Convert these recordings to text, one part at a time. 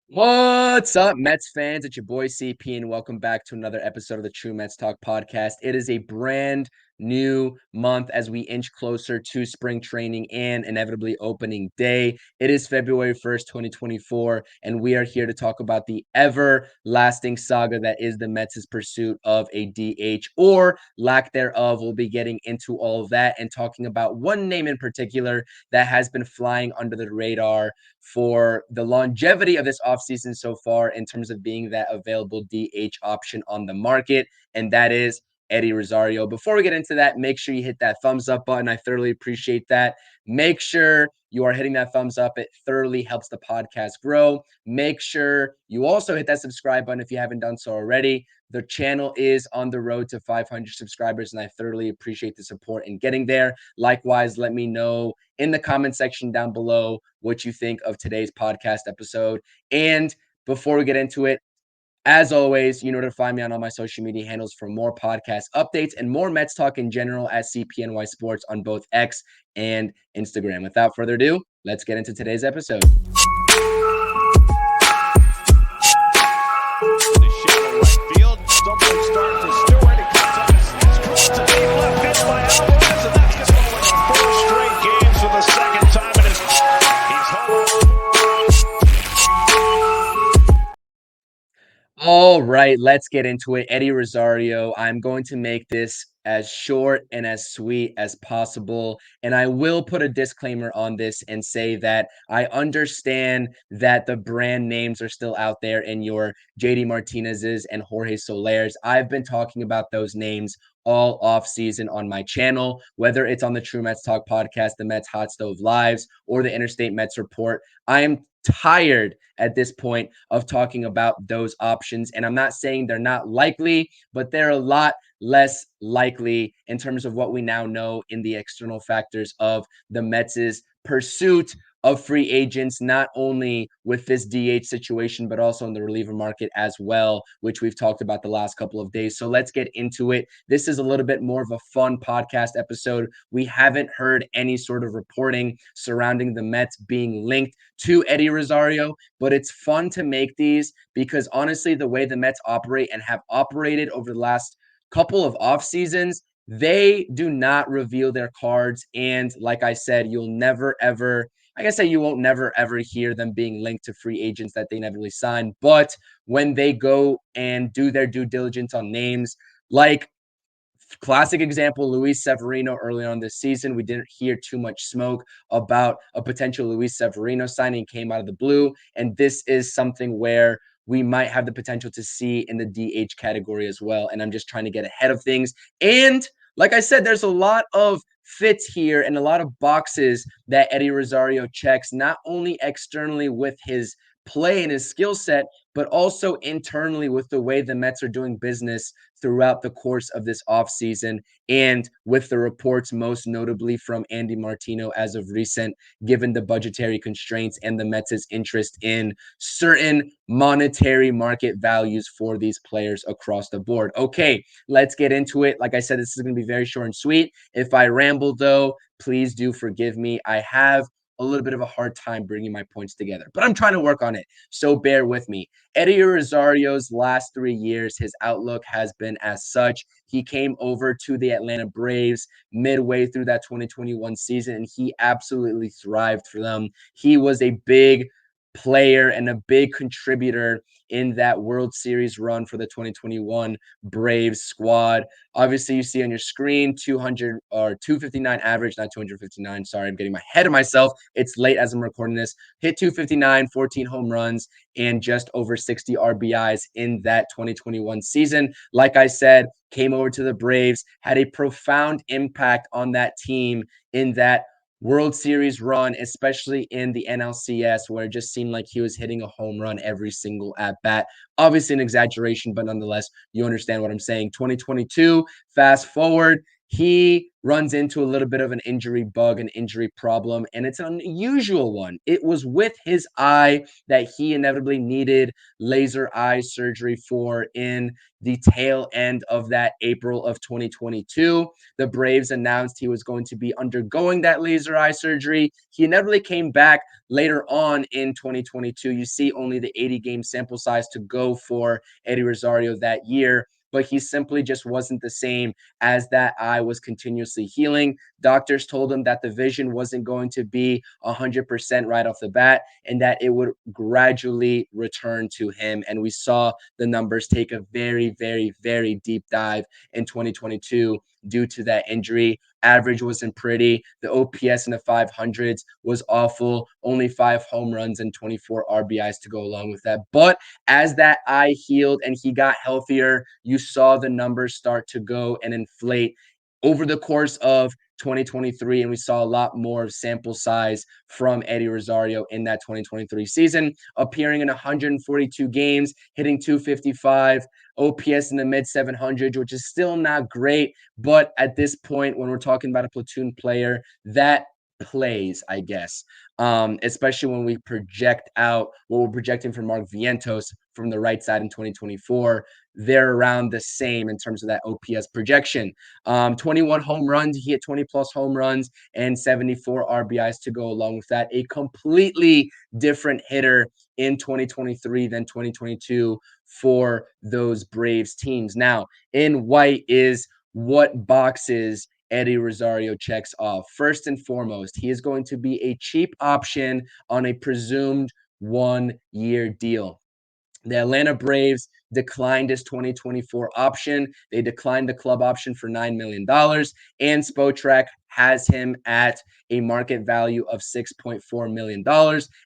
What's up, Mets fans? It's your boy CP, and welcome back to another episode of the True Mets Talk podcast. It is a brand new month as we inch closer to spring training and inevitably opening day. It is February 1st, 2024, and we are here to talk about the everlasting saga that is the Mets' pursuit of a DH or lack thereof. We'll be getting into all of that and talking about one name in particular that has been flying under the radar for the longevity of this offseason so far in terms of being that available DH option on the market, and that is Eddie Rosario. Before we get into that, make sure you hit that thumbs up button. I thoroughly appreciate that. Make sure you are hitting that thumbs up. It thoroughly helps the podcast grow. Make sure you also hit that subscribe button if you haven't done so already. The channel is on the road to 500 subscribers, and I thoroughly appreciate the support in getting there. Likewise, let me know in the comment section down below what you think of today's podcast episode. And before we get into it, as always, you know to find me on all my social media handles for more podcast updates and more Mets talk in general at CPNY Sports on both X and Instagram. Without further ado, let's get into today's episode. All right, let's get into it. Eddie Rosario. I'm going to make this as short and as sweet as possible. And I will put a disclaimer on this and say that I understand that the brand names are still out there in your JD Martinez's and Jorge Soler's. I've been talking about those names all off season on my channel, whether it's on the True Mets Talk podcast, the Mets Hot Stove Lives, or the Interstate Mets Report. I am tired at this point of talking about those options. And I'm not saying they're not likely, but they're a lot less likely in terms of what we now know in the external factors of the Mets' pursuit of free agents, not only with this DH situation, but also in the reliever market as well, which we've talked about the last couple of days. So let's get into it. This is a little bit more of a fun podcast episode. We haven't heard any sort of reporting surrounding the Mets being linked to Eddie Rosario, but it's fun to make these because honestly, the way the Mets operate and have operated over the last couple of off seasons, they do not reveal their cards. And like I said, you'll never ever, like I say, you won't never ever hear them being linked to free agents that they never really sign. But when they go and do their due diligence on names, like classic example, Luis Severino early on this season. We didn't hear too much smoke about a potential Luis Severino signing, came out of the blue. And this is something where we might have the potential to see in the DH category as well. And I'm just trying to get ahead of things. And like I said, there's a lot of fits here and a lot of boxes that Eddie Rosario checks, not only externally with his play and his skill set, but also internally with the way the Mets are doing business throughout the course of this offseason and with the reports most notably from Andy Martino as of recent, given the budgetary constraints and the Mets' interest in certain monetary market values for these players across the board. Okay, let's get into it. Like I said, this is going to be very short and sweet. If I ramble, though, please do forgive me. I have a little bit of a hard time bringing my points together, but I'm trying to work on it. So bear with me. Eddie Rosario's last 3 years, his outlook has been as such. He came over to the Atlanta Braves midway through that 2021 season, and he absolutely thrived for them. He was a big player and a big contributor in that World Series run for the 2021 Braves squad. Obviously, you see on your screen 200 or 259 average, not 259. Sorry, I'm getting my head of myself. It's late as I'm recording this. Hit 259, 14 home runs, and just over 60 RBIs in that 2021 season. Like I said, came over to the Braves, had a profound impact on that team in that World Series run, especially in the NLCS, where it just seemed like he was hitting a home run every single at bat. Obviously, an exaggeration, but nonetheless, you understand what I'm saying. 2022, fast forward, he runs into a little bit of an injury bug, an injury problem, and it's an unusual one. It was with his eye that he inevitably needed laser eye surgery for in the tail end of that April of 2022. The Braves announced he was going to be undergoing that laser eye surgery. He inevitably came back later on in 2022. You see only the 80-game sample size to go for Eddie Rosario that year, but he simply just wasn't the same as that eye was continuously healing. Doctors told him that the vision wasn't going to be 100% right off the bat and that it would gradually return to him. And we saw the numbers take a very, very, very deep dive in 2022 due to that injury. Average wasn't pretty. The OPS in the 500s was awful. Only 5 home runs and 24 RBIs to go along with that. But as that eye healed and he got healthier, you saw the numbers start to go and inflate over the course of 2023, and we saw a lot more of sample size from Eddie Rosario in that 2023 season, appearing in 142 games, hitting 255, OPS in the mid 700s, which is still not great, but at this point, when we're talking about a platoon player, that plays, I guess. Especially when we project out what we're projecting for Mark Vientos from the right side in 2024. They're around the same in terms of that OPS projection. 21 home runs, he hit 20 plus home runs and 74 RBIs to go along with that. A completely different hitter in 2023 than 2022 for those Braves teams. Now, in white is what boxes Eddie Rosario checks off. First and foremost, he is going to be a cheap option on a presumed 1-year deal. The Atlanta Braves declined his 2024 option. They declined the club option for $9 million, and Spotrac has him at a market value of $6.4 million.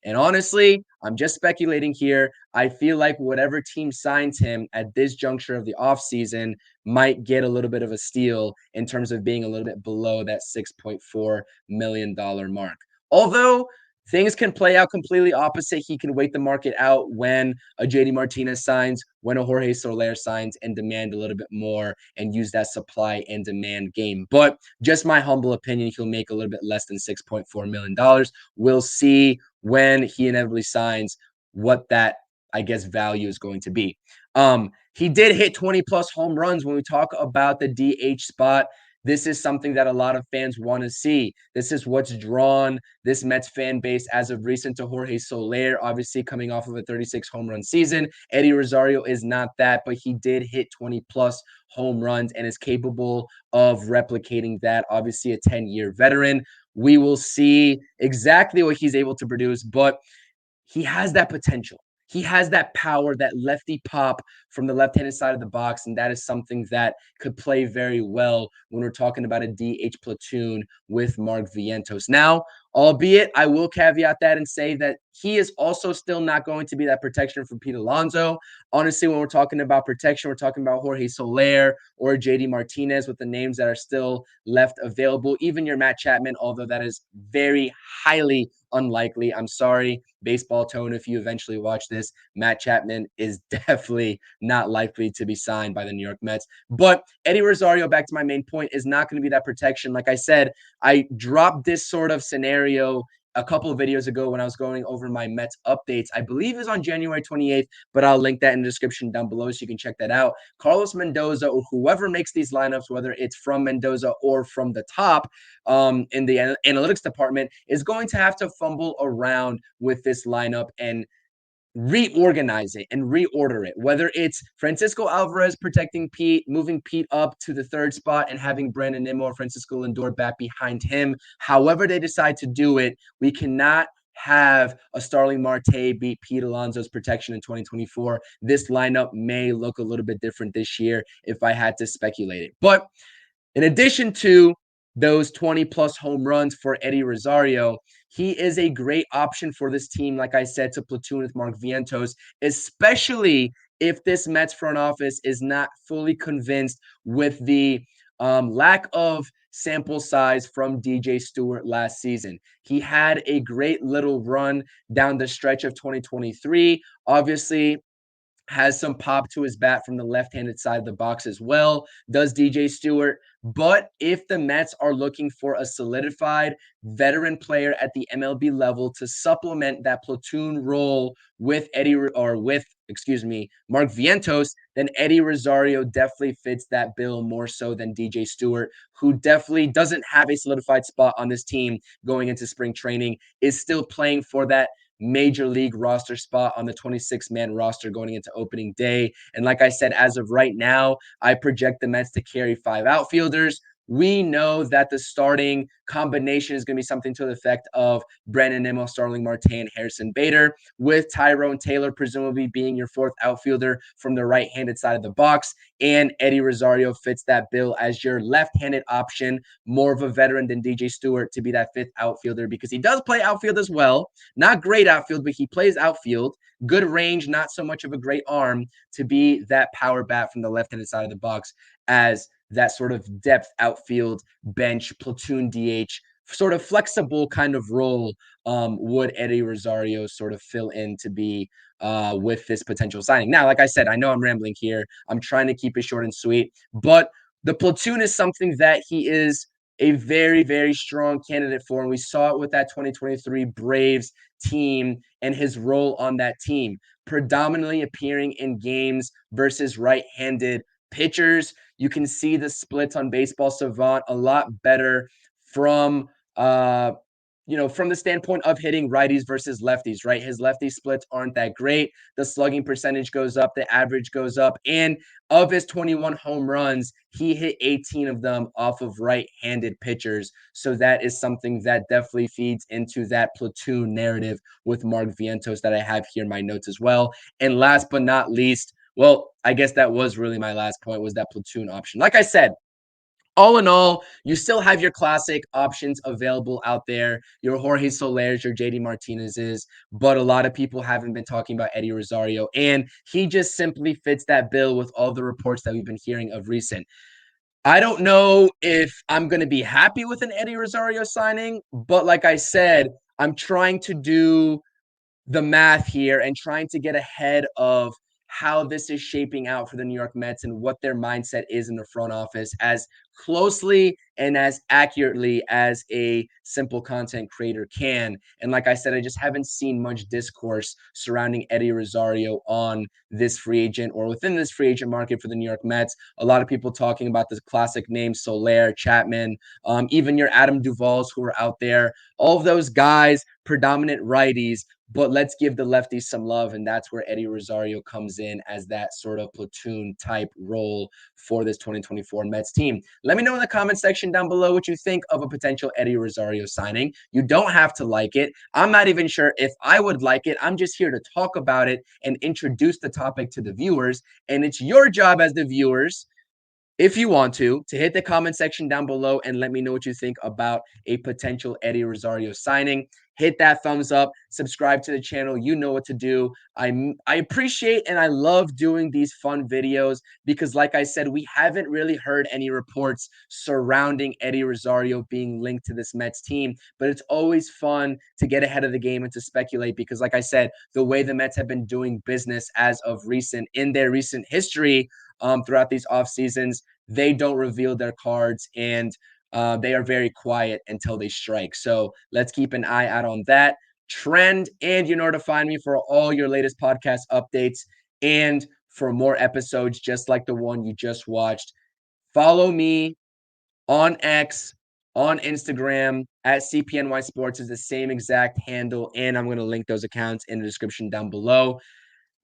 And honestly, I'm just speculating here. I feel like whatever team signs him at this juncture of the offseason might get a little bit of a steal in terms of being a little bit below that $6.4 million mark. Although things can play out completely opposite. He can wait the market out when a JD Martinez signs, when a Jorge Soler signs, and demand a little bit more and use that supply and demand game. But just my humble opinion, he'll make a little bit less than $6.4 million. We'll see when he inevitably signs what that, I guess, value is going to be. He did hit 20 plus home runs. When we talk about the DH spot, this is something that a lot of fans want to see. This is what's drawn this Mets fan base as of recent to Jorge Soler, obviously coming off of a 36 home run season. Eddie Rosario is not that, but he did hit 20 plus home runs and is capable of replicating that. Obviously, a 10-year veteran. We will see exactly what he's able to produce, but he has that potential. He has that power, that lefty pop from the left-handed side of the box, and that is something that could play very well when we're talking about a DH platoon with Mark Vientos. Now, albeit I will caveat that and say that he is also still not going to be that protection for Pete Alonso. Honestly, when we're talking about protection, we're talking about Jorge Soler or JD Martinez with the names that are still left available. Even your Matt Chapman, although that is very highly unlikely. I'm sorry, baseball tone, if you eventually watch this, Matt Chapman is definitely not likely to be signed by the New York Mets. But Eddie Rosario, back to my main point, is not going to be that protection. Like I said, I dropped this sort of scenario a couple of videos ago when I was going over my Mets updates. I believe it was on January 28th, but I'll link that in the description down below so you can check that out. Carlos Mendoza, or whoever makes these lineups, whether it's from Mendoza or from the top in the analytics department, is going to have to fumble around with this lineup and reorganize it and reorder it, whether it's Francisco Alvarez protecting Pete, moving Pete up to the third spot and having Brandon Nimmo or Francisco Lindor back behind him. However they decide to do it, we cannot have a Starling Marte beat Pete Alonso's protection in 2024. This lineup may look a little bit different this year if I had to speculate it. But in addition to those 20 plus home runs for Eddie Rosario, he is a great option for this team, like I said, to platoon with Mark Vientos, especially if this Mets front office is not fully convinced with the lack of sample size from DJ Stewart last season. He had a great little run down the stretch of 2023. Obviously, has some pop to his bat from the left-handed side of the box as well. Does DJ Stewart? But if the Mets are looking for a solidified veteran player at the MLB level to supplement that platoon role with Mark Vientos, then Eddie Rosario definitely fits that bill more so than DJ Stewart, who definitely doesn't have a solidified spot on this team going into spring training, is still playing for that major league roster spot on the 26-man roster going into opening day. And like I said, as of right now, I project the Mets to carry 5 outfielders. We know that the starting combination is going to be something to the effect of Brandon Nimmo, Starling Marte, and Harrison Bader, with Tyrone Taylor presumably being your 4th outfielder from the right-handed side of the box. And Eddie Rosario fits that bill as your left-handed option, more of a veteran than DJ Stewart to be that 5th outfielder, because he does play outfield as well. Not great outfield, but he plays outfield. Good range, not so much of a great arm to be that power bat from the left-handed side of the box as that sort of depth outfield bench platoon DH sort of flexible kind of role would Eddie Rosario sort of fill in to be with this potential signing. Now, like I said, I know I'm rambling here. I'm trying to keep it short and sweet, but the platoon is something that he is a very, very strong candidate for. And we saw it with that 2023 Braves team and his role on that team, predominantly appearing in games versus right-handed pitchers. You can see the splits on Baseball Savant a lot better from from the standpoint of hitting righties versus lefties, right? His lefty splits aren't that great. The slugging percentage goes up, the average goes up, and of his 21 home runs, he hit 18 of them off of right-handed pitchers. So that is something that definitely feeds into that platoon narrative with Mark Vientos that I have here in my notes as well. And last but not least, well, I guess that was really my last point, was that platoon option. Like I said, all in all, you still have your classic options available out there, your Jorge Solers, your JD Martinez's, but a lot of people haven't been talking about Eddie Rosario, and he just simply fits that bill with all the reports that we've been hearing of recent. I don't know if I'm going to be happy with an Eddie Rosario signing, but like I said, I'm trying to do the math here and trying to get ahead of how this is shaping out for the New York Mets and what their mindset is in the front office as closely and as accurately as a simple content creator can. And like I said, I just haven't seen much discourse surrounding Eddie Rosario on this free agent or within this free agent market for the New York Mets. A lot of people talking about the classic names, Soler, Chapman, even your Adam Duvals who are out there. All of those guys, predominant righties, but let's give the lefties some love, and that's where Eddie Rosario comes in as that sort of platoon type role for this 2024 Mets team. Let me know in the comment section down below what you think of a potential Eddie Rosario signing. You don't have to like it. I'm not even sure if I would like it. I'm just here to talk about it and introduce the topic to the viewers, and it's your job as the viewers, if you want to hit the comment section down below and let me know what you think about a potential Eddie Rosario signing. Hit that thumbs up, subscribe to the channel. You know what to do. I appreciate and I love doing these fun videos because, like I said, we haven't really heard any reports surrounding Eddie Rosario being linked to this Mets team, but it's always fun to get ahead of the game and to speculate because, like I said, the way the Mets have been doing business as of recent in their recent history throughout these off seasons, they don't reveal their cards and they are very quiet until they strike. So let's keep an eye out on that trend. And you know where to find me for all your latest podcast updates and for more episodes just like the one you just watched. Follow me on X, on Instagram at CPNYSPORTS is the same exact handle. And I'm going to link those accounts in the description down below.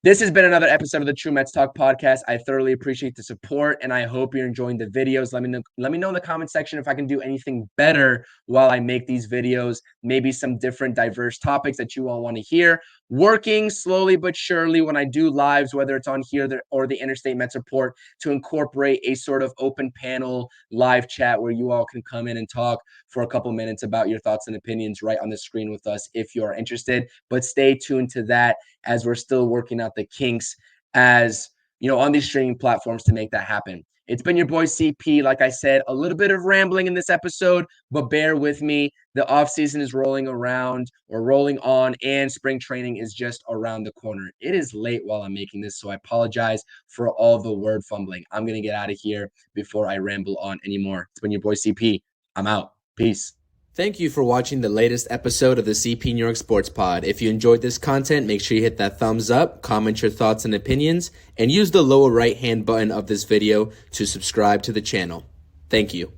This has been another episode of the True Mets Talk podcast. I thoroughly appreciate the support, and I hope you're enjoying the videos. Let me know in the comment section if I can do anything better while I make these videos. Maybe some different diverse topics that you all want to hear. Working slowly but surely when I do lives, whether it's on here or the Interstate Mets Report, to incorporate a sort of open panel live chat where you all can come in and talk for a couple minutes about your thoughts and opinions right on the screen with us if you are interested. But stay tuned to that as we're still working out the kinks as on these streaming platforms to make that happen. It's been your boy CP. Like I said, a little bit of rambling in this episode, but bear with me. The offseason is rolling around or rolling on, and spring training is just around the corner. It is late while I'm making this, so I apologize for all the word fumbling. I'm going to get out of here before I ramble on anymore. It's been your boy CP. I'm out. Peace. Thank you for watching the latest episode of the CP New York Sports Pod. If you enjoyed this content, make sure you hit that thumbs up, comment your thoughts and opinions, and use the lower right-hand button of this video to subscribe to the channel. Thank you.